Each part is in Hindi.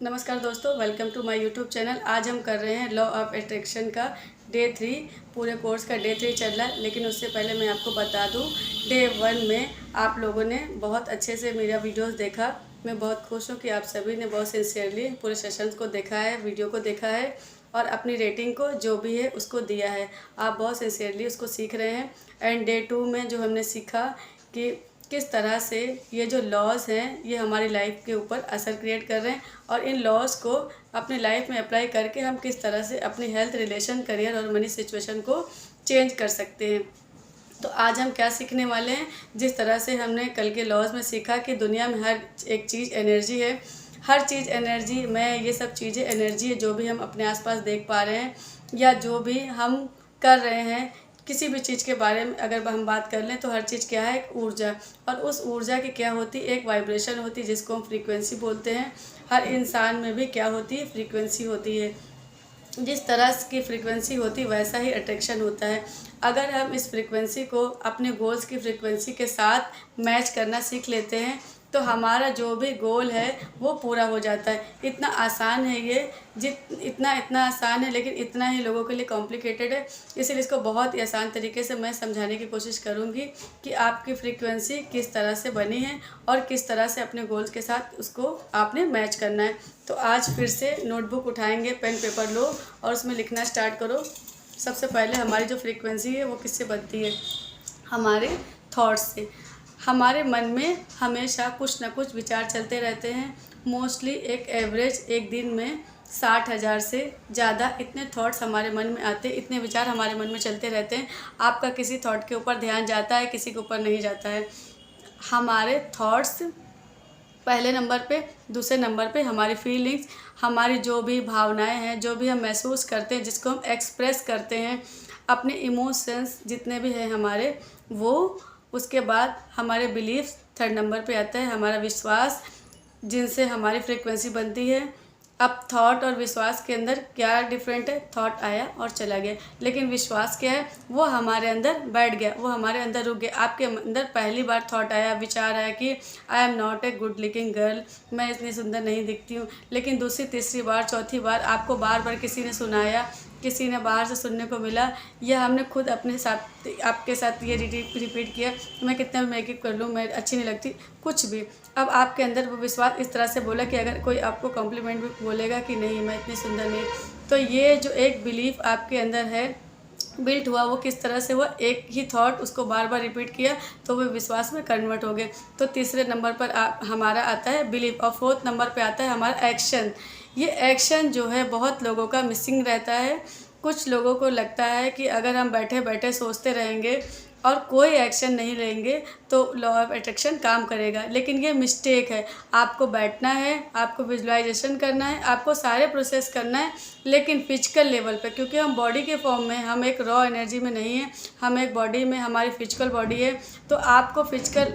नमस्कार दोस्तों, welcome to my YouTube channel. आज हम कर रहे हैं लॉ ऑफ अट्रैक्शन का डे 3। पूरे कोर्स का डे 3 चल रहा है, लेकिन उससे पहले मैं आपको बता दूं, डे 1 में आप लोगों ने बहुत अच्छे से मेरा वीडियोस देखा। मैं बहुत खुश हूं कि आप सभी ने बहुत सिंसियरली पूरे सेशंस को देखा है, वीडियो को देखा है और अपनी रेटिंग को जो भी है उसको दिया है। आप बहुत सिंसियरली उसको सीख रहे हैं। एंड डे 2 में जो हमने सीखा कि किस तरह से ये जो लॉज हैं ये हमारी लाइफ के ऊपर असर क्रिएट कर रहे हैं और इन लॉज को अपनी लाइफ में अप्लाई करके हम किस तरह से अपनी हेल्थ, रिलेशन, करियर और मनी सिचुएशन को चेंज कर सकते हैं। तो आज हम क्या सीखने वाले हैं, जिस तरह से हमने कल के लॉज में सीखा कि दुनिया में हर एक चीज़ एनर्जी है, हर चीज़ एनर्जी में ये सब चीज़ें एनर्जी है। जो भी हम अपने आसपास देख पा रहे हैं या जो भी हम कर रहे हैं, किसी भी चीज़ के बारे में अगर हम बात कर लें तो हर चीज़ क्या है, एक ऊर्जा। और उस ऊर्जा की क्या होती है, एक वाइब्रेशन होती है जिसको हम फ्रीक्वेंसी बोलते हैं। हर इंसान में भी क्या होती है, फ्रीक्वेंसी होती है। जिस तरह की फ्रीक्वेंसी होती है वैसा ही अट्रैक्शन होता है। अगर हम इस फ्रीक्वेंसी को अपने गोल्स की फ्रीक्वेंसी के साथ मैच करना सीख लेते हैं तो हमारा जो भी गोल है वो पूरा हो जाता है। इतना आसान है ये, इतना इतना आसान है, लेकिन इतना ही लोगों के लिए कॉम्प्लिकेटेड है। इसलिए इसको बहुत ही आसान तरीके से मैं समझाने की कोशिश करूँगी कि आपकी फ्रीक्वेंसी किस तरह से बनी है और किस तरह से अपने गोल्स के साथ उसको आपने मैच करना है। तो आज फिर से नोटबुक उठाएंगे, पेन पेपर लो और उसमें लिखना स्टार्ट करो। सबसे पहले हमारी जो फ्रीक्वेंसी है वो किससे बनती है, हमारे थॉट्स से। हमारे मन में हमेशा कुछ ना कुछ विचार चलते रहते हैं। मोस्टली एक एवरेज एक दिन में 60,000 से ज़्यादा इतने थॉट्स हमारे मन में आते हैं, इतने विचार हमारे मन में चलते रहते हैं। आपका किसी थॉट के ऊपर ध्यान जाता है, किसी के ऊपर नहीं जाता है। हमारे थॉट्स पहले नंबर पे, दूसरे नंबर पे हमारी फीलिंग्स, हमारी जो भी भावनाएं हैं, जो भी हम महसूस करते हैं, जिसको हम एक्सप्रेस करते हैं, अपने इमोशंस जितने भी हैं हमारे वो। उसके बाद हमारे बिलीव्स थर्ड नंबर पे आता है, हमारा विश्वास, जिनसे हमारी फ्रीक्वेंसी बनती है। अब थॉट और विश्वास के अंदर क्या डिफरेंट है, थॉट आया और चला गया, लेकिन विश्वास क्या है, वो हमारे अंदर बैठ गया, वो हमारे अंदर रुक गया। आपके अंदर पहली बार थॉट आया, विचार आया कि I am not a good looking girl, मैं इतनी सुंदर नहीं दिखती हूँ। लेकिन दूसरी, तीसरी बार, चौथी बार आपको बार बार किसी ने सुनाया, किसी ने बाहर से सुनने को मिला, या हमने खुद अपने साथ आपके साथ ये रिपीट किया, मैं कितना भी मेकअप कर लूँ मैं अच्छी नहीं लगती, कुछ भी। अब आपके अंदर वो विश्वास इस तरह से बोला कि अगर कोई आपको कॉम्प्लीमेंट भी बोलेगा कि नहीं मैं इतनी सुंदर नहीं, तो ये जो एक बिलीफ आपके अंदर है बिल्ट हुआ, वो किस तरह से हुआ, एक ही थॉट उसको बार बार रिपीट किया तो वो विश्वास में कन्वर्ट हो गए। तो तीसरे नंबर पर हमारा आता है बिलीफ और फोर्थ नंबर पे आता है हमारा एक्शन। ये एक्शन जो है बहुत लोगों का मिसिंग रहता है। कुछ लोगों को लगता है कि अगर हम बैठे बैठे सोचते रहेंगे और कोई एक्शन नहीं लेंगे तो लॉ ऑफ अट्रैक्शन काम करेगा, लेकिन ये मिस्टेक है। आपको बैठना है, आपको विजुअलाइजेशन करना है, आपको सारे प्रोसेस करना है, लेकिन फिजिकल लेवल पे, क्योंकि हम बॉडी के फॉर्म में, हम एक रॉ एनर्जी में नहीं है, हम एक बॉडी में, हमारी फिजिकल बॉडी है। तो आपको फिजिकल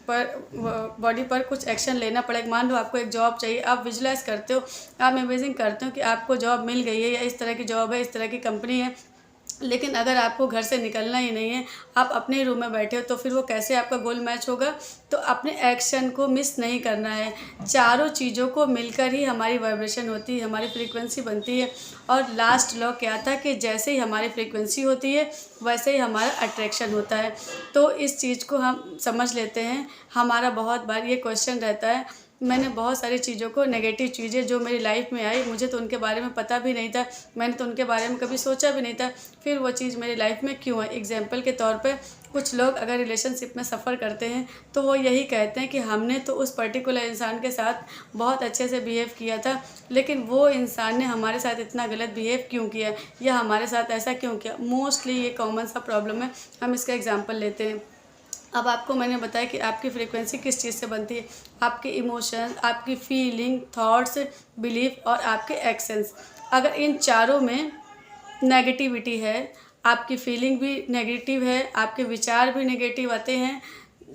पर बॉडी पर कुछ एक्शन लेना पड़ेगा। मान लो आपको एक जॉब चाहिए, आप विजुलाइज करते हो, आप इमेजिन करते हो कि आपको जॉब मिल गई है या इस तरह की जॉब है, इस तरह की कंपनी है, लेकिन अगर आपको घर से निकलना ही नहीं है, आप अपने रूम में बैठे हो, तो फिर वो कैसे आपका गोल मैच होगा। तो अपने एक्शन को मिस नहीं करना है। चारों चीज़ों को मिलकर ही हमारी वाइब्रेशन होती है, हमारी फ्रीक्वेंसी बनती है। और लास्ट लॉ क्या था कि जैसे ही हमारी फ्रीक्वेंसी होती है वैसे ही हमारा अट्रैक्शन होता है। तो इस चीज़ को हम समझ लेते हैं। हमारा बहुत बार ये क्वेश्चन रहता है, मैंने बहुत सारी चीज़ों को, नेगेटिव चीज़ें जो मेरी लाइफ में आई, मुझे तो उनके बारे में पता भी नहीं था, मैंने तो उनके बारे में कभी सोचा भी नहीं था, फिर वो चीज़ मेरी लाइफ में क्यों है। एग्जाम्पल के तौर पे कुछ लोग अगर रिलेशनशिप में सफ़र करते हैं तो वो यही कहते हैं कि हमने तो उस पर्टिकुलर इंसान के साथ बहुत अच्छे से बिहेव किया था, लेकिन वो इंसान ने हमारे साथ इतना गलत बिहेव क्यों किया या हमारे साथ ऐसा क्यों किया। मोस्टली ये कॉमन सा प्रॉब्लम है। हम इसका एग्जाम्पल लेते हैं। अब आपको मैंने बताया कि आपकी फ्रीक्वेंसी किस चीज़ से बनती है, आपके इमोशन, आपकी फीलिंग, थॉट्स, बिलीफ और आपके एक्शंस। अगर इन चारों में नेगेटिविटी है, आपकी फीलिंग भी नेगेटिव है, आपके विचार भी नेगेटिव आते हैं,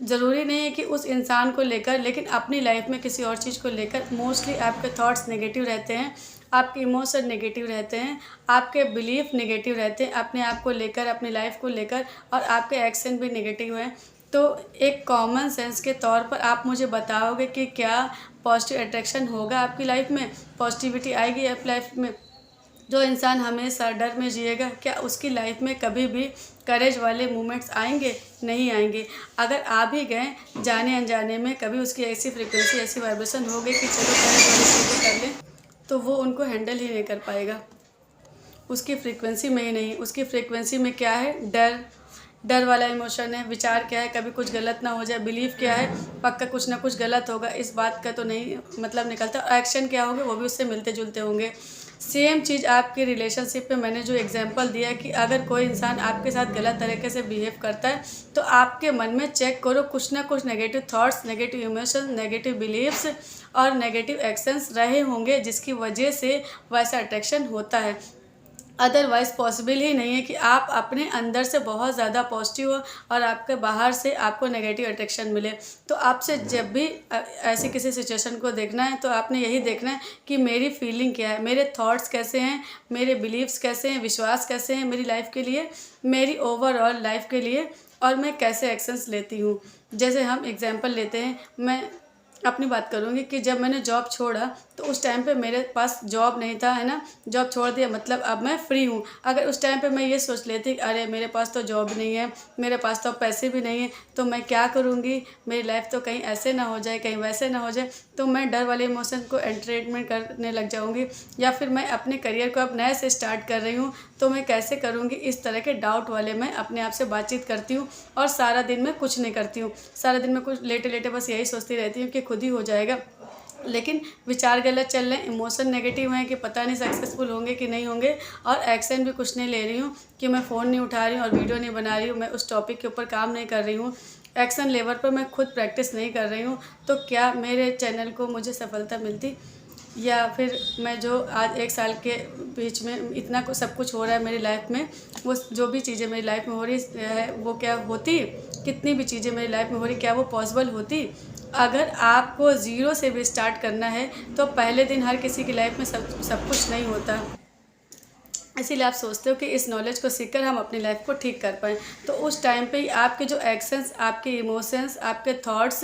ज़रूरी नहीं है कि उस इंसान को लेकर, लेकिन अपनी लाइफ में किसी और चीज़ को लेकर मोस्टली आपके थॉट्स नेगेटिव रहते हैं, आपके इमोशन नेगेटिव रहते हैं, आपके बिलीफ नेगेटिव रहते हैं अपने आप को लेकर, अपनी लाइफ को लेकर, और आपके एक्शन भी नेगेटिव हैं। तो एक कॉमन सेंस के तौर पर आप मुझे बताओगे कि क्या पॉजिटिव अट्रैक्शन होगा आपकी लाइफ में, पॉजिटिविटी आएगी आपकी लाइफ में? जो इंसान हमेशा डर में जिएगा, क्या उसकी लाइफ में कभी भी करेज वाले मोमेंट्स आएंगे? नहीं आएंगे। अगर आ भी गए जाने अनजाने में, कभी उसकी ऐसी फ्रीक्वेंसी, ऐसी वाइब्रेशन हो गई कि चलो करेज वाली चीज़ें कर लें, तो वो उनको हैंडल ही नहीं कर पाएगा। उसकी फ्रीक्वेंसी में ही नहीं, उसकी फ्रीक्वेंसी में क्या है? डर, डर वाला इमोशन है। विचार क्या है? कभी कुछ गलत ना हो जाए। बिलीव क्या है? पक्का कुछ ना कुछ गलत होगा, इस बात का तो नहीं मतलब निकलता। और एक्शन क्या होंगे? वो भी उससे मिलते जुलते होंगे। सेम चीज़ आपके रिलेशनशिप में मैंने जो एग्जांपल दिया कि अगर कोई इंसान आपके साथ गलत तरीके से बिहेव करता है तो आपके मन में चेक करो, कुछ ना कुछ negative thoughts, negative emotions, negative beliefs और नेगेटिव एक्शंस रहे होंगे जिसकी वजह से वैसा अट्रैक्शन होता है। अदरवाइज़ पॉसिबल ही नहीं है कि आप अपने अंदर से बहुत ज़्यादा पॉजिटिव हो और आपके बाहर से आपको नेगेटिव अट्रैक्शन मिले। तो आपसे जब भी ऐसी किसी सिचुएशन को देखना है तो आपने यही देखना है कि मेरी फीलिंग क्या है, मेरे थॉट्स कैसे हैं, मेरे बिलीव्स कैसे हैं, विश्वास कैसे हैं मेरी लाइफ के लिए, मेरी ओवरऑल लाइफ के लिए, और मैं कैसे एक्शंस लेती हूँ। जैसे हम एग्जांपल लेते हैं, मैं अपनी बात करूँगी कि जब मैंने जॉब छोड़ा तो उस टाइम पे मेरे पास जॉब नहीं था, है ना। जॉब छोड़ दिया मतलब अब मैं फ्री हूँ। अगर उस टाइम पे मैं ये सोच लेती अरे मेरे पास तो जॉब नहीं है, मेरे पास तो पैसे भी नहीं है, तो मैं क्या करूँगी, मेरी लाइफ तो कहीं ऐसे ना हो जाए, कहीं वैसे ना हो जाए, तो मैं डर वाले इमोशन को एंटरटेनमेंट करने लग जाऊँगी। या फिर मैं अपने करियर को अब नए से स्टार्ट कर रही हूँ तो मैं कैसे करूँगी, इस तरह के डाउट वाले मैं अपने आप से बातचीत करती हूँ। और सारा दिन मैं कुछ नहीं करती हूँ, सारा दिन मैं कुछ लेटे लेटे बस यही सोचती रहती हूँ कि खुद ही हो जाएगा। लेकिन विचार गलत चल रहे हैं, इमोशन नेगेटिव हैं कि पता नहीं सक्सेसफुल होंगे कि नहीं होंगे, और एक्शन भी कुछ नहीं ले रही हूँ कि मैं फ़ोन नहीं उठा रही हूँ और वीडियो नहीं बना रही हूँ, मैं उस टॉपिक के ऊपर काम नहीं कर रही हूँ, एक्शन लेवल पर मैं खुद प्रैक्टिस नहीं कर रही हूँ, तो क्या मेरे चैनल को मुझे सफलता मिलती? या फिर मैं जो आज 1 साल के बीच में इतना सब कुछ हो रहा है मेरी लाइफ में, वो जो भी चीज़ें मेरी लाइफ में हो रही है वो क्या होती? कितनी भी चीज़ें मेरी लाइफ में हो रही, क्या वो पॉसिबल होती? अगर आपको ज़ीरो से भी स्टार्ट करना है तो पहले दिन हर किसी की लाइफ में सब कुछ नहीं होता। इसीलिए आप सोचते हो कि इस नॉलेज को सीखकर हम अपनी लाइफ को ठीक कर पाएँ। तो उस टाइम पे ही आपके जो एक्शंस, आपके इमोशंस, आपके थॉट्स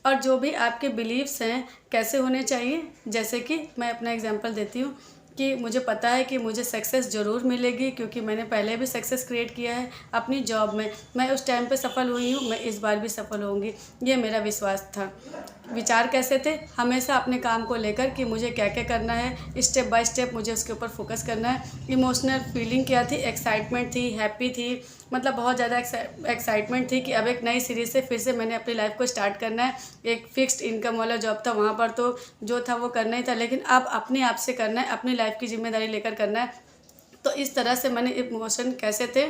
और जो भी आपके बिलीव्स हैं कैसे होने चाहिए। जैसे कि मैं अपना एग्जांपल देती हूँ कि मुझे पता है कि मुझे सक्सेस ज़रूर मिलेगी, क्योंकि मैंने पहले भी सक्सेस क्रिएट किया है अपनी जॉब में। मैं उस टाइम पे सफल हुई हूँ, मैं इस बार भी सफल होंगी, ये मेरा विश्वास था। विचार कैसे थे? हमेशा अपने काम को लेकर कि मुझे क्या क्या करना है, स्टेप बाय स्टेप मुझे उसके ऊपर फोकस करना है। इमोशनल फीलिंग क्या थी? एक्साइटमेंट थी, हैप्पी थी, मतलब बहुत ज़्यादा एक्साइटमेंट थी कि अब एक नई सीरीज़ से फिर से मैंने अपनी लाइफ को स्टार्ट करना है। एक फिक्स्ड इनकम वाला जॉब था, वहाँ पर तो जो था वो करना ही था, लेकिन अब अपने आप से करना है, अपनी लाइफ की जिम्मेदारी लेकर करना है। तो इस तरह से मैंने इमोशन कैसे थे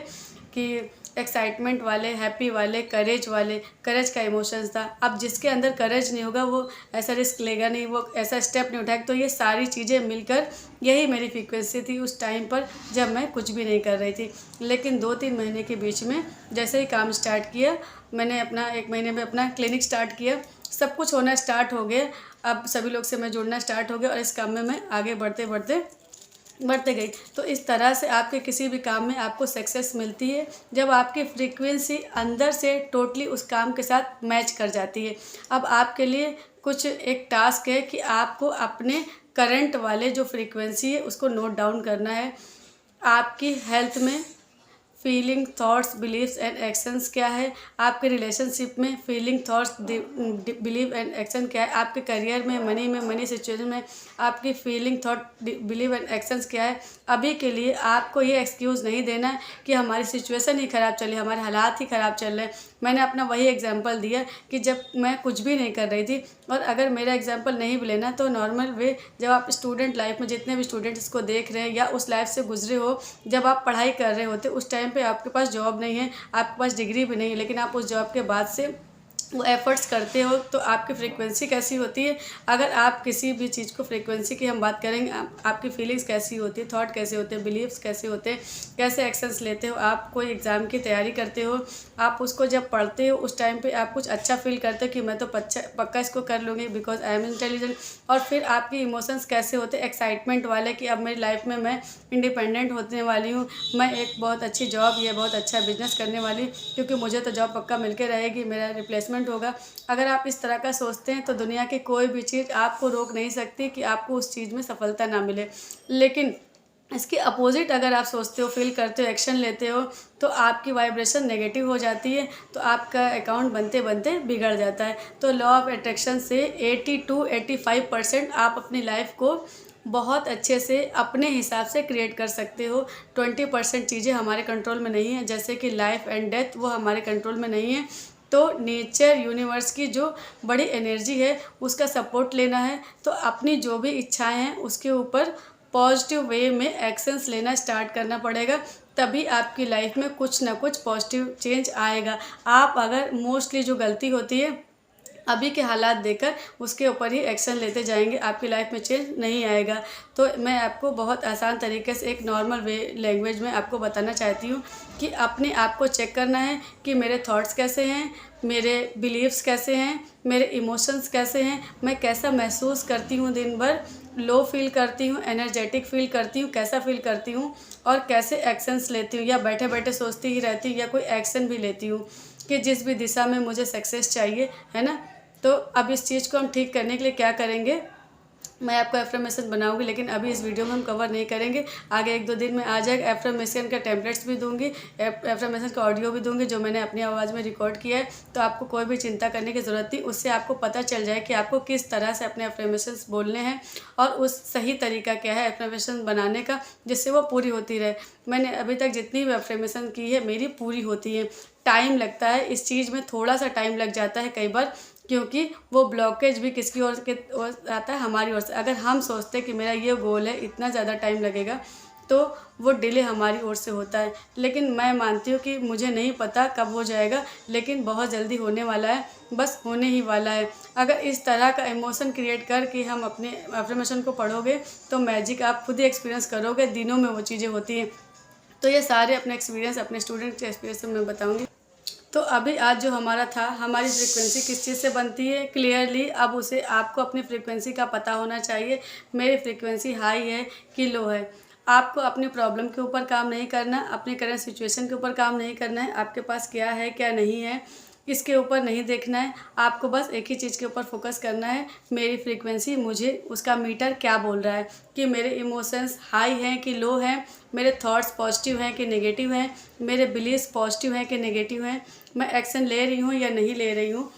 कि एक्साइटमेंट वाले, हैप्पी वाले, करेज वाले, करेज का इमोशंस था। अब जिसके अंदर करेज नहीं होगा वो ऐसा रिस्क लेगा नहीं, वो ऐसा स्टेप नहीं उठाएगा। तो ये सारी चीज़ें मिलकर यही मेरी फ्रीक्वेंसी थी उस टाइम पर जब मैं कुछ भी नहीं कर रही थी। लेकिन 2-3 महीने के बीच में जैसे ही काम स्टार्ट किया, मैंने अपना 1 महीने में अपना क्लिनिक स्टार्ट किया, सब कुछ होना स्टार्ट हो गया। अब सभी लोग से मैं जुड़ना स्टार्ट हो गया और इस काम में मैं आगे बढ़ते गई। तो इस तरह से आपके किसी भी काम में आपको सक्सेस मिलती है जब आपकी फ्रीक्वेंसी अंदर से टोटली उस काम के साथ मैच कर जाती है। अब आपके लिए कुछ एक टास्क है कि आपको अपने करंट वाले जो फ्रीक्वेंसी है उसको नोट डाउन करना है। आपकी हेल्थ में feeling, thoughts, beliefs and actions क्या है? आपके रिलेशनशिप में feeling, thoughts, belief and action क्या है? आपके करियर में, मनी सिचुएशन में आपकी feeling, thought, belief and actions क्या है? अभी के लिए आपको ये एक्सक्यूज़ नहीं देना है कि हमारी सिचुएशन ही ख़राब चली, हमारे हालात ही ख़राब चल रहे हैं। मैंने अपना वही एग्जांपल दिया कि जब मैं कुछ भी नहीं कर रही थी, और अगर मेरा एग्जांपल नहीं भी लेना तो नॉर्मल वे, जब आप स्टूडेंट लाइफ में जितने भी स्टूडेंट इसको देख रहे हैं या उस लाइफ से गुजरे हो, जब आप पढ़ाई कर रहे होते उस टाइम पे आपके पास जॉब नहीं है, आपके पास डिग्री भी नहीं है, लेकिन आप उस जॉब के बाद से वो एफ़र्ट्स करते हो तो आपकी फ्रीक्वेंसी कैसी होती है। अगर आप किसी भी चीज़ को फ्रीक्वेंसी की हम बात करेंगे, आपकी फीलिंग्स कैसी होती है, थॉट कैसे होते हैं, बिलीव्स कैसे होते हैं, कैसे एक्शंस लेते हो। आप कोई एग्ज़ाम की तैयारी करते हो, आप उसको जब पढ़ते हो उस टाइम पे आप कुछ अच्छा फील करते हो कि मैं तो पक्का इसको कर लूँगी बिकॉज आई एम इंटेलिजेंट। और फिर आपके इमोशंस कैसे होते हैं, एक्साइटमेंट वाले कि अब मेरी लाइफ में मैं इंडिपेंडेंट होने वाली हूँ, मैं एक बहुत अच्छी जॉब या बहुत अच्छा बिजनेस करने वाली हूँ, क्योंकि मुझे तो जॉब पक्का मिल के रहेगी, मेरा रिप्लेसमेंट होगा। अगर आप इस तरह का सोचते हैं तो दुनिया की कोई भी चीज़ आपको रोक नहीं सकती कि आपको उस चीज़ में सफलता ना मिले। लेकिन इसके अपोजिट अगर आप सोचते हो, फील करते हो, एक्शन लेते हो तो आपकी वाइब्रेशन नेगेटिव हो जाती है, तो आपका अकाउंट बनते बनते बिगड़ जाता है। तो लॉ ऑफ अट्रैक्शन से 80 to 85% आप अपनी लाइफ को बहुत अच्छे से अपने हिसाब से क्रिएट कर सकते हो। 20% चीज़ें हमारे कंट्रोल में नहीं है, जैसे कि लाइफ एंड डेथ, वो हमारे कंट्रोल में नहीं है। तो नेचर, यूनिवर्स की जो बड़ी एनर्जी है उसका सपोर्ट लेना है। तो अपनी जो भी इच्छाएं हैं उसके ऊपर पॉजिटिव वे में एक्शंस लेना स्टार्ट करना पड़ेगा, तभी आपकी लाइफ में कुछ ना कुछ पॉजिटिव चेंज आएगा। आप अगर मोस्टली जो गलती होती है अभी के हालात देखकर उसके ऊपर ही एक्शन लेते जाएंगे, आपकी लाइफ में चेंज नहीं आएगा। तो मैं आपको बहुत आसान तरीके से एक नॉर्मल लैंग्वेज में आपको बताना चाहती हूँ कि अपने आप को चेक करना है कि मेरे थॉट्स कैसे हैं, मेरे बिलीव्स कैसे हैं, मेरे इमोशंस कैसे हैं, मैं कैसा महसूस करती हूँ, दिन भर लो फील करती हूँ, एनर्जेटिक फील करती हूँ, कैसा फील करती हूँ, और कैसे एक्शंस लेती हूँ, या बैठे बैठे सोचती ही रहती हूँ या कोई एक्शन भी लेती हूँ कि जिस भी दिशा में मुझे सक्सेस चाहिए, है ना। तो अब इस चीज़ को हम ठीक करने के लिए क्या करेंगे, मैं आपको एफर्मेशन बनाऊंगी, लेकिन अभी इस वीडियो में हम कवर नहीं करेंगे, आगे 1-2 दिन में आ जाएगा। एफर्मेशन का टेम्पलेट्स भी दूंगी, एफर्मेशन का ऑडियो भी दूंगी जो मैंने अपनी आवाज़ में रिकॉर्ड किया है, तो आपको कोई भी चिंता करने की ज़रूरत नहीं। उससे आपको पता चल जाए कि आपको किस तरह से अपने एफर्मेशन बोलने हैं और उस सही तरीका क्या है एफर्मेशन बनाने का, जिससे वो पूरी होती रहे। मैंने अभी तक जितनी भी एफर्मेशन की है मेरी पूरी होती है। टाइम लगता है इस चीज़ में, थोड़ा सा टाइम लग जाता है कई बार, क्योंकि वो ब्लॉकेज भी किसकी ओर के आता है, हमारी ओर से। अगर हम सोचते कि मेरा ये गोल है, इतना ज़्यादा टाइम लगेगा, तो वो डिले हमारी ओर से होता है। लेकिन मैं मानती हूँ कि मुझे नहीं पता कब हो जाएगा, लेकिन बहुत जल्दी होने वाला है, बस होने ही वाला है। अगर इस तरह का इमोशन क्रिएट करके हम अपने एफर्मेशन को पढ़ोगे तो मैजिक आप खुद ही एक्सपीरियंस करोगे, दिनों में वो चीज़ें होती हैं। तो ये सारे अपने एक्सपीरियंस, अपने स्टूडेंट के एक्सपीरियंस मैं बताऊँगी। तो अभी आज जो हमारा था, हमारी फ्रीक्वेंसी किस चीज़ से बनती है क्लियरली, अब उसे आपको अपनी फ्रीक्वेंसी का पता होना चाहिए। मेरी फ्रीक्वेंसी हाई है कि लो है। आपको अपनी प्रॉब्लम के ऊपर काम नहीं करना, अपने करंट सिचुएशन के ऊपर काम नहीं करना है, आपके पास क्या है क्या नहीं है इसके ऊपर नहीं देखना है। आपको बस एक ही चीज़ के ऊपर फोकस करना है, मेरी फ्रीक्वेंसी मुझे उसका मीटर क्या बोल रहा है, कि मेरे इमोशंस हाई हैं कि लो हैं, मेरे थॉट्स पॉजिटिव हैं कि नेगेटिव हैं, मेरे बिलीव्स पॉजिटिव हैं कि नेगेटिव हैं, मैं एक्शन ले रही हूँ या नहीं ले रही हूँ।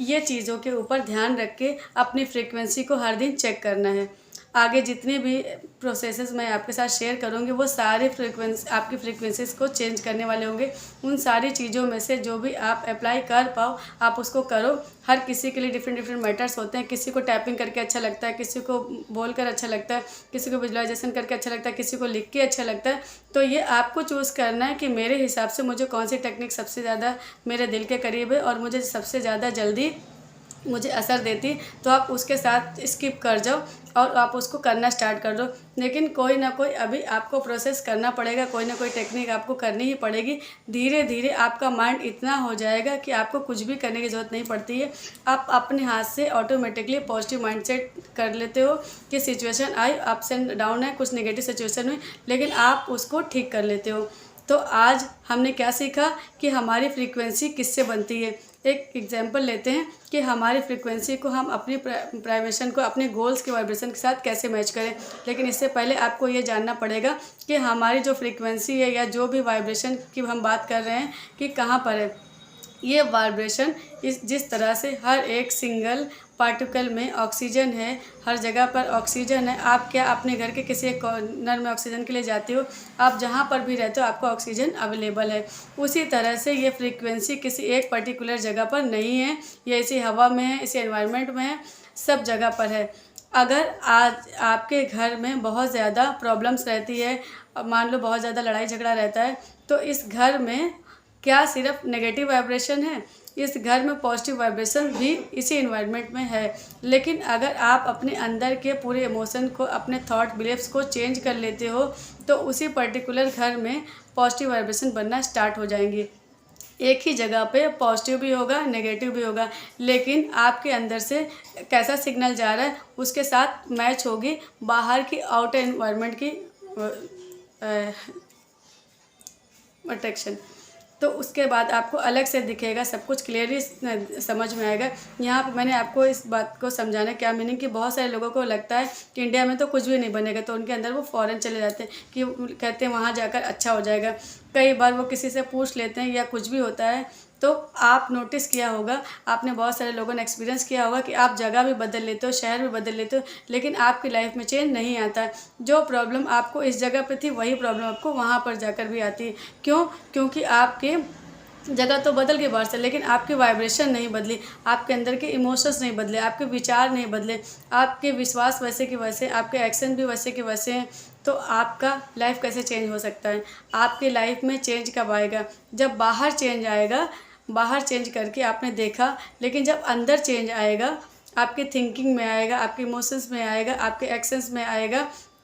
ये चीज़ों के ऊपर ध्यान रख के अपनी फ्रीक्वेंसी को हर दिन चेक करना है। आगे जितने भी प्रोसेसेस मैं आपके साथ शेयर करूँगी वो सारे आपकी फ्रीक्वेंसीज़ को चेंज करने वाले होंगे। उन सारी चीज़ों में से जो भी आप अप्लाई कर पाओ आप उसको करो। हर किसी के लिए डिफरेंट मैटर्स होते हैं। किसी को टैपिंग करके अच्छा लगता है, किसी को बोल कर अच्छा लगता है, किसी को विजुअलाइजेशन करके अच्छा लगता है, किसी को लिख के अच्छा लगता है। तो ये आपको चूज़ करना है कि मेरे हिसाब से मुझे कौन सी टेक्निक सबसे ज़्यादा मेरे दिल के करीब है और मुझे सबसे ज़्यादा जल्दी मुझे असर देती, तो आप उसके साथ स्किप कर जाओ और आप उसको करना स्टार्ट कर दो। लेकिन कोई ना कोई अभी आपको प्रोसेस करना पड़ेगा, कोई ना कोई टेक्निक आपको करनी ही पड़ेगी। धीरे धीरे आपका माइंड इतना हो जाएगा कि आपको कुछ भी करने की ज़रूरत नहीं पड़ती है। आप अपने हाथ से ऑटोमेटिकली पॉजिटिव माइंडसेट कर लेते हो कि situation I, ups and down है, कुछ नेगेटिव सिचुएशन हुई, लेकिन आप उसको ठीक कर लेते हो। तो आज हमने क्या सीखा कि हमारी फ्रीक्वेंसी किससे बनती है। एक एग्जांपल लेते हैं कि हमारी फ्रीक्वेंसी को हम अपनी प्राइवेशन को अपने गोल्स के वाइब्रेशन के साथ कैसे मैच करें। लेकिन इससे पहले आपको ये जानना पड़ेगा कि हमारी जो फ्रीक्वेंसी है या जो भी वाइब्रेशन की हम बात कर रहे हैं कि कहाँ पर है। ये वाइब्रेशन जिस तरह से हर एक सिंगल पार्टिकल में ऑक्सीजन है, हर जगह पर ऑक्सीजन है। आप क्या अपने घर के किसी एक कॉर्नर में ऑक्सीजन के लिए जाते हो, आप जहाँ पर भी रहते हो आपको ऑक्सीजन अवेलेबल है। उसी तरह से ये फ्रीक्वेंसी किसी एक पर्टिकुलर जगह पर नहीं है, ये इसी हवा में है, इसी एनवायरनमेंट में है, सब जगह पर है। अगर आज आपके घर में बहुत ज़्यादा प्रॉब्लम्स रहती है, मान लो बहुत ज़्यादा लड़ाई झगड़ा रहता है, तो इस घर में क्या सिर्फ नेगेटिव वाइब्रेशन है? इस घर में पॉजिटिव वाइब्रेशन भी इसी इन्वायरमेंट में है। लेकिन अगर आप अपने अंदर के पूरे इमोशन को, अपने थॉट बिलीफ्स को चेंज कर लेते हो तो उसी पर्टिकुलर घर में पॉजिटिव वाइब्रेशन बनना स्टार्ट हो जाएंगी। एक ही जगह पे पॉजिटिव भी होगा, नेगेटिव भी होगा, लेकिन आपके अंदर से कैसा सिग्नल जा रहा है उसके साथ मैच होगी बाहर की आउटर एनवायरनमेंट की अट्रैक्शन। तो उसके बाद आपको अलग से दिखेगा, सब कुछ क्लियरली समझ में आएगा। यहाँ पे मैंने आपको इस बात को समझाना क्या मीनिंग कि बहुत सारे लोगों को लगता है कि इंडिया में तो कुछ भी नहीं बनेगा, तो उनके अंदर वो फ़ॉरेन चले जाते हैं कि कहते हैं वहाँ जाकर अच्छा हो जाएगा। कई बार वो किसी से पूछ लेते हैं या कुछ भी होता है, तो आप नोटिस किया होगा, आपने बहुत सारे लोगों ने एक्सपीरियंस किया होगा कि आप जगह भी बदल लेते हो, शहर भी बदल लेते हो, लेकिन आपकी लाइफ में चेंज नहीं आता। जो प्रॉब्लम आपको इस जगह पे थी वही प्रॉब्लम आपको वहाँ पर जाकर भी आती है। क्यों? क्योंकि आपके जगह तो बदल गई बाहर से, लेकिन आपकी वाइब्रेशन नहीं बदली, आपके अंदर के इमोशंस नहीं बदले, आपके विचार नहीं बदले, आपके विश्वास वैसे के वैसे, आपके एक्शन भी वैसे के वैसे हैं। तो आपका लाइफ कैसे चेंज हो सकता है? आपकी लाइफ में चेंज कब आएगा? जब बाहर चेंज आएगा। बाहर चेंज करके आपने देखा, लेकिन जब अंदर चेंज आएगा, आपके थिंकिंग में आएगा, आपके इमोशंस में आएगा, आपके एक्शंस में आएगा,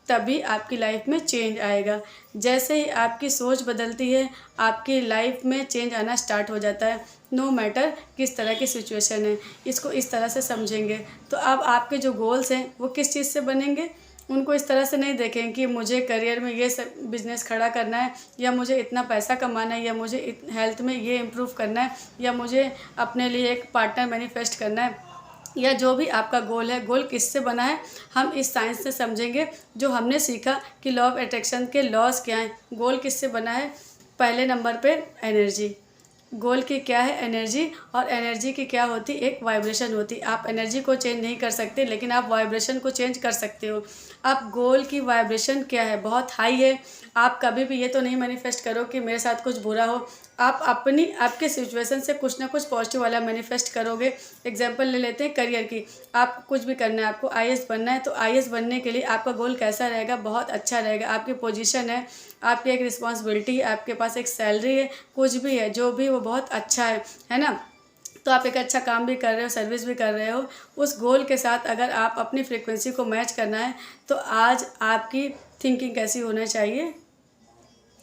तभी आपकी लाइफ में चेंज आएगा। जैसे ही आपकी सोच बदलती है, आपकी लाइफ में चेंज आना स्टार्ट हो जाता है। नो मैटर किस तरह की सिचुएशन है, इसको इस तरह से समझेंगे तो अब आपके जो गोल्स हैं वो किस चीज़ से बनेंगे। उनको इस तरह से नहीं देखें कि मुझे करियर में ये सब बिज़नेस खड़ा करना है, या मुझे इतना पैसा कमाना है, या मुझे हेल्थ में ये इम्प्रूव करना है, या मुझे अपने लिए एक पार्टनर मैनिफेस्ट करना है, या जो भी आपका गोल है, गोल किससे बना है हम इस साइंस से समझेंगे। जो हमने सीखा कि लॉ ऑफ अट्रैक्शन के लॉज क्या हैं, गोल किससे बना है। पहले नंबर पे एनर्जी। गोल की क्या है? एनर्जी। और एनर्जी की क्या होती? एक वाइब्रेशन होती। आप एनर्जी को चेंज नहीं कर सकते, लेकिन आप वाइब्रेशन को चेंज कर सकते हो। अब गोल की वाइब्रेशन क्या है? बहुत हाई है। आप कभी भी ये तो नहीं मैनिफेस्ट करो कि मेरे साथ कुछ बुरा हो। आप आपके सिचुएशन से कुछ ना कुछ पॉजिटिव वाला मैनिफेस्ट करोगे। एग्जांपल ले लेते हैं करियर की। आप कुछ भी करना है, आपको आईएएस बनना है, तो आईएएस बनने के लिए आपका गोल कैसा रहेगा? बहुत अच्छा रहेगा। आपकी पोजीशन है, आपकी एक रिस्पॉन्सिबिलिटी है, आपके पास एक सैलरी है, कुछ भी है, जो भी वो बहुत अच्छा है ना। तो आप एक अच्छा काम भी कर रहे हो, सर्विस भी कर रहे हो। उस गोल के साथ अगर आप अपनी फ्रीक्वेंसी को मैच करना है, तो आज आपकी थिंकिंग कैसी होना चाहिए?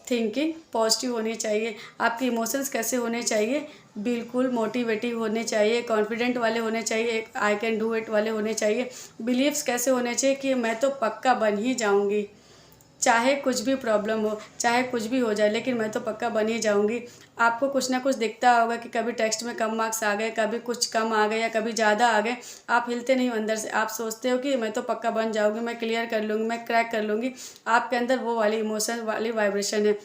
थिंकिंग पॉजिटिव होनी चाहिए। आपके इमोशंस कैसे होने चाहिए? बिल्कुल मोटिवेटिव होने चाहिए, कॉन्फिडेंट वाले होने चाहिए, एक आई कैन डू इट वाले होने चाहिए। बिलीव्स कैसे होने चाहिए कि मैं तो पक्का बन ही जाऊंगी, चाहे कुछ भी प्रॉब्लम हो, चाहे कुछ भी हो जाए, लेकिन मैं तो पक्का बन ही जाऊंगी। आपको कुछ ना कुछ दिखता होगा कि कभी टेक्स्ट में कम मार्क्स आ गए, कभी कुछ कम आ गए, या कभी ज़्यादा आ गए। आप हिलते नहीं हो अंदर से, आप सोचते हो कि मैं तो पक्का बन जाऊंगी, मैं क्लियर कर लूँगी, मैं क्रैक कर लूँगी। आपके अंदर वो वाली इमोशन वाली वाइब्रेशन है।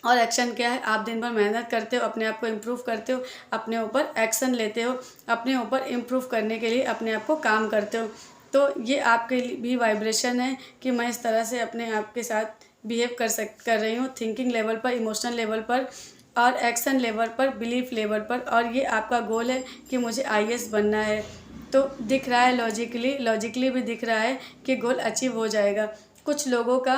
और एक्शन क्या है? आप दिन भर मेहनत करते हो, अपने आप को इम्प्रूव करते हो, अपने ऊपर एक्शन लेते हो, अपने ऊपर इम्प्रूव करने के लिए अपने आप को काम करते हो। तो ये आपके लिए भी वाइब्रेशन है कि मैं इस तरह से अपने आप के साथ बिहेव कर रही हूँ, थिंकिंग लेवल पर, इमोशनल लेवल पर, और एक्शन लेवल पर, बिलीफ लेवल पर। और ये आपका गोल है कि मुझे आईएएस बनना है। तो दिख रहा है लॉजिकली भी दिख रहा है कि गोल अचीव हो जाएगा। कुछ लोगों का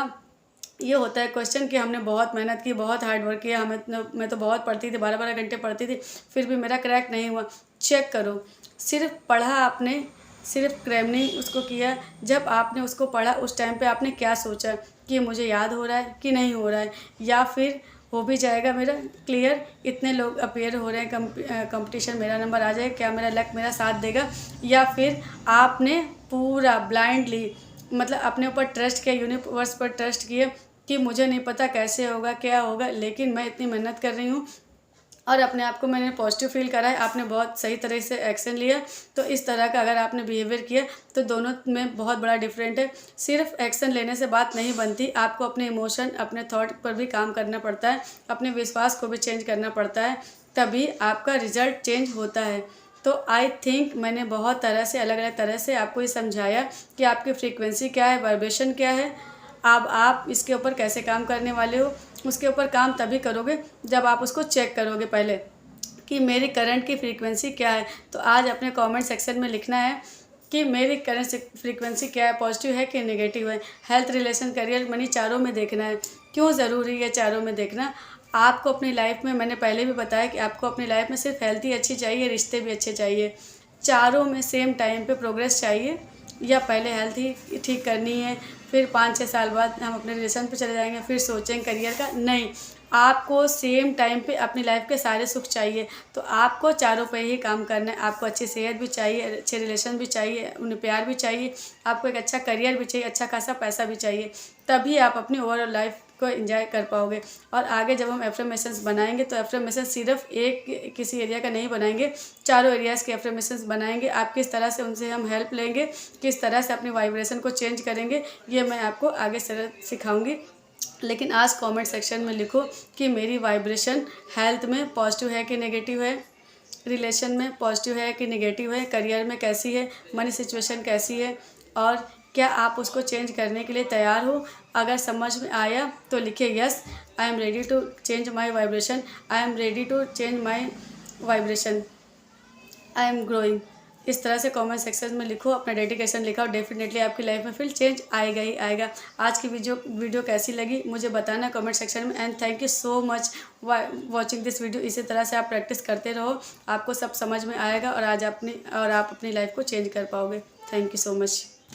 ये होता है क्वेश्चन कि हमने बहुत मेहनत की, बहुत हार्ड वर्क किया, मैं तो बहुत पढ़ती थी, 12-12 घंटे पढ़ती थी, फिर भी मेरा क्रैक नहीं हुआ। चेक करो, सिर्फ पढ़ा आपने, सिर्फ क्रैमिंग उसको किया। जब आपने उसको पढ़ा उस टाइम पे आपने क्या सोचा कि मुझे याद हो रहा है कि नहीं हो रहा है, या फिर हो भी जाएगा मेरा क्लियर, इतने लोग अपेयर हो रहे हैं, कंपटीशन मेरा नंबर आ जाएगा, क्या मेरा लक मेरा साथ देगा। या फिर आपने पूरा ब्लाइंडली मतलब अपने ऊपर ट्रस्ट किया, यूनिवर्स पर ट्रस्ट किया कि मुझे नहीं पता कैसे होगा, क्या होगा, लेकिन मैं इतनी मेहनत कर रही हूँ, और अपने आप को मैंने पॉजिटिव फील करा है। आपने बहुत सही तरह से एक्शन लिया। तो इस तरह का अगर आपने बिहेवियर किया तो दोनों में बहुत बड़ा डिफरेंट है। सिर्फ एक्शन लेने से बात नहीं बनती, आपको अपने इमोशन, अपने थॉट पर भी काम करना पड़ता है, अपने विश्वास को भी चेंज करना पड़ता है, तभी आपका रिजल्ट चेंज होता है। तो आई थिंक मैंने बहुत तरह से, अलग अलग तरह से आपको ये समझाया कि आपकी फ्रीक्वेंसी क्या है, वाइब्रेशन क्या है। अब आप इसके ऊपर कैसे काम करने वाले हो, उसके ऊपर काम तभी करोगे जब आप उसको चेक करोगे पहले कि मेरी करंट की फ्रीक्वेंसी क्या है। तो आज अपने कमेंट सेक्शन में लिखना है कि मेरी करंट फ्रीक्वेंसी क्या है, पॉजिटिव है कि नेगेटिव है। हेल्थ, रिलेशन, करियर, मनी, चारों में देखना है। क्यों ज़रूरी है चारों में देखना? आपको अपनी लाइफ में, मैंने पहले भी बताया कि आपको अपनी लाइफ में सिर्फ हेल्थ ही अच्छी चाहिए, रिश्ते भी अच्छे चाहिए, चारों में सेम टाइम पे प्रोग्रेस चाहिए, या पहले हेल्थ ही ठीक करनी है, फिर 5-6 साल बाद हम अपने रिलेशन पे चले जाएंगे, फिर सोचेंगे करियर का? नहीं, आपको सेम टाइम पे अपनी लाइफ के सारे सुख चाहिए, तो आपको चारों पे ही काम करना है। आपको अच्छी सेहत भी चाहिए, अच्छे रिलेशन भी चाहिए, उन्हें प्यार भी चाहिए, आपको एक अच्छा करियर भी चाहिए, अच्छा खासा पैसा भी चाहिए, तभी आप अपनी ओवरऑल लाइफ को एंजॉय कर पाओगे। और आगे जब हम एफर्मेशंस बनाएंगे तो एफर्मेशंस सिर्फ एक किसी एरिया का नहीं बनाएंगे, चारों एरियाज़ के एफर्मेशंस बनाएंगे। आप किस तरह से उनसे हम हेल्प लेंगे, किस तरह से अपनी वाइब्रेशन को चेंज करेंगे, ये मैं आपको आगे सिखाऊंगी। लेकिन आज कमेंट सेक्शन में लिखो कि मेरी वाइब्रेशन हेल्थ में पॉजिटिव है कि नेगेटिव है, रिलेशन में पॉजिटिव है कि नेगेटिव है, करियर में कैसी है, मनी सिचुएशन कैसी है, और क्या आप उसको चेंज करने के लिए तैयार हो। अगर समझ में आया तो लिखिए yes, I am ready to change my vibration, I am ready to change my vibration, I am growing. इस तरह से कमेंट सेक्शन में लिखो, अपना डेडिकेशन लिखा, और डेफिनेटली आपकी लाइफ में फिर चेंज आएगा ही आएगा। आज की वीडियो कैसी लगी मुझे बताना कमेंट सेक्शन में। And thank you so much watching this video. इसी तरह से आप प्रैक्टिस करते रहो, आपको सब समझ में आएगा, और आप अपनी लाइफ को चेंज कर पाओगे। Thank you so much.